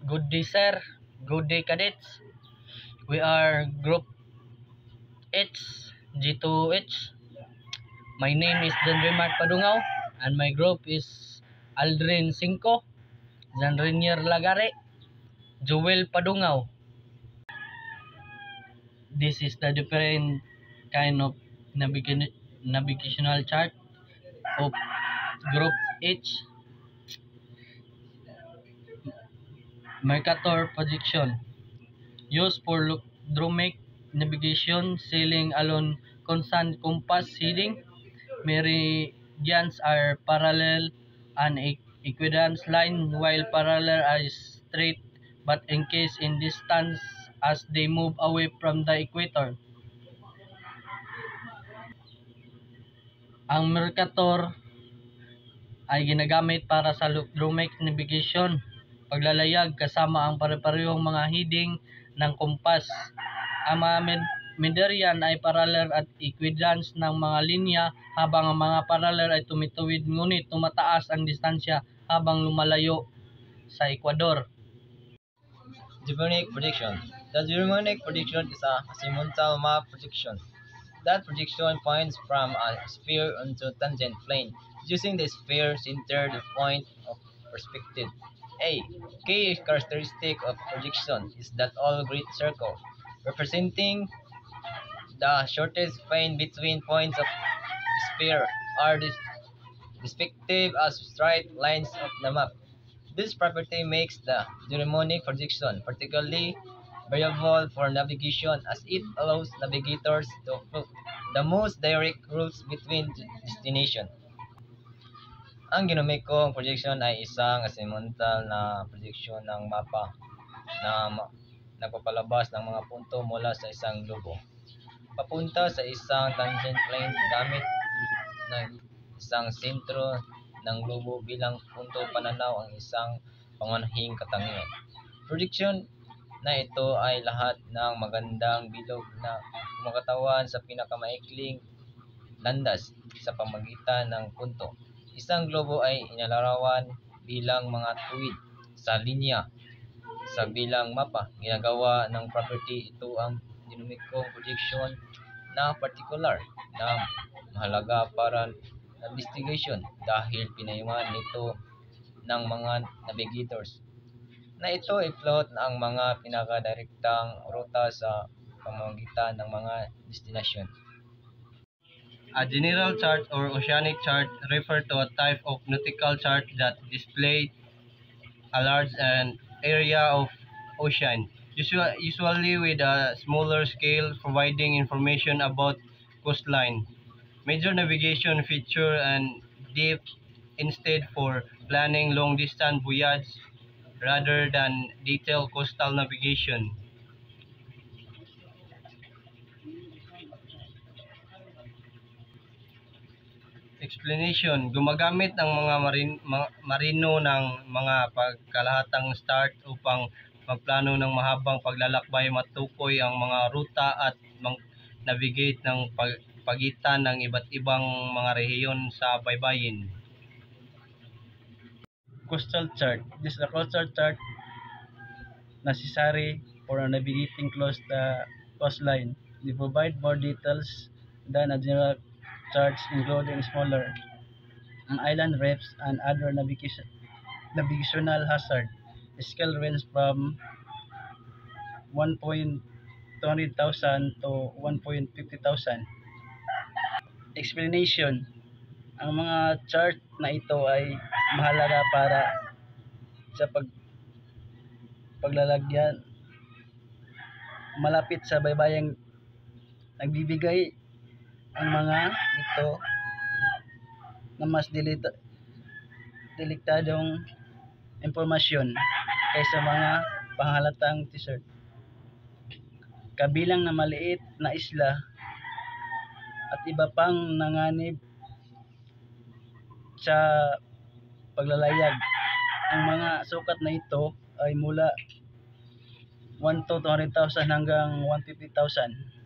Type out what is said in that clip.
Good day, sir. Good day, cadets. We are Group H, G2H. My name is John Remart Padungaw, and my group is Aldrin Cinco, Jan Renier Lagare, Joel Padungaw. This is the different kind of navigational chart of Group H. Mercator projection used for logarithmic navigation, sailing along constant compass heading. Meridians are parallel and equidistance line, while parallel are straight but increase in distance as they move away from the equator. Ang Mercator ay ginagamit para sa logarithmic navigation, paglalayag kasama ang pare-parehong mga heading ng kompas. Ang mga meridian ay parallel at equidistance ng mga linya, habang ang mga parallel ay tumituwid ngunit tumataas ang distansya habang lumalayo sa ekwador. Geomonic projection. The geomonic projection is a azimuthal map projection. That projection points from a sphere onto tangent plane, using the sphere centered point of perspective. A key characteristic of projection is that all great circles, representing the shortest plane between points of the sphere, are respective as straight lines of the map. This property makes the geomonic projection particularly variable for navigation, as it allows navigators to follow the most direct routes between destinations. Ang geometric projection ay isang azimuthal na projection ng mapa na nagpapalabas ng mga punto mula sa isang globo papunta sa isang tangent plane gamit ng isang sentro ng globo bilang punto pananaw, ang isang pangunahing katangian. Projection na ito ay lahat ng magandang bilog na kumakatawan sa pinakamaikling landas sa pamagitan ng punto. Isang globo ay inilarawan bilang mga tuwid sa linya sa bilang mapa. Ginagawa ng property ito ang geometric projection na particular na mahalaga para navigation dahil pinayuhan nito ng mga navigators na ito i-plot ang mga pinakadirektang ruta sa pamamagitan ng mga destinasyon. A general chart or oceanic chart refer to a type of nautical chart that display a large area of ocean, usually with a smaller scale, providing information about coastline. Major navigation feature and deep instead for planning long-distance voyage rather than detailed coastal navigation. Explanation. Gumagamit ang mga marino ng mga pagkalahatang start upang magplano ng mahabang paglalakbay, matukoy ang mga ruta at navigate ng pagitan ng iba't ibang mga rehiyon sa baybayin. Coastal chart. This is a coastal chart necessary for navigating close the coastline. They provide more details than a general charts, including smaller island reefs and other navigational hazard. The scale range from 1.200,000 to 1.50,000. Explanation. Ang mga chart na ito ay mahalaga para sa paglalagyan malapit sa baybayang nagbibigay ang mga ito na mas deliktadong impormasyon kaysa mga panghalatang t-shirt. Kabilang na maliit na isla at iba pang nanganib sa paglalayag. Ang mga sukat na ito ay mula 1 to 200,000 hanggang 150,000.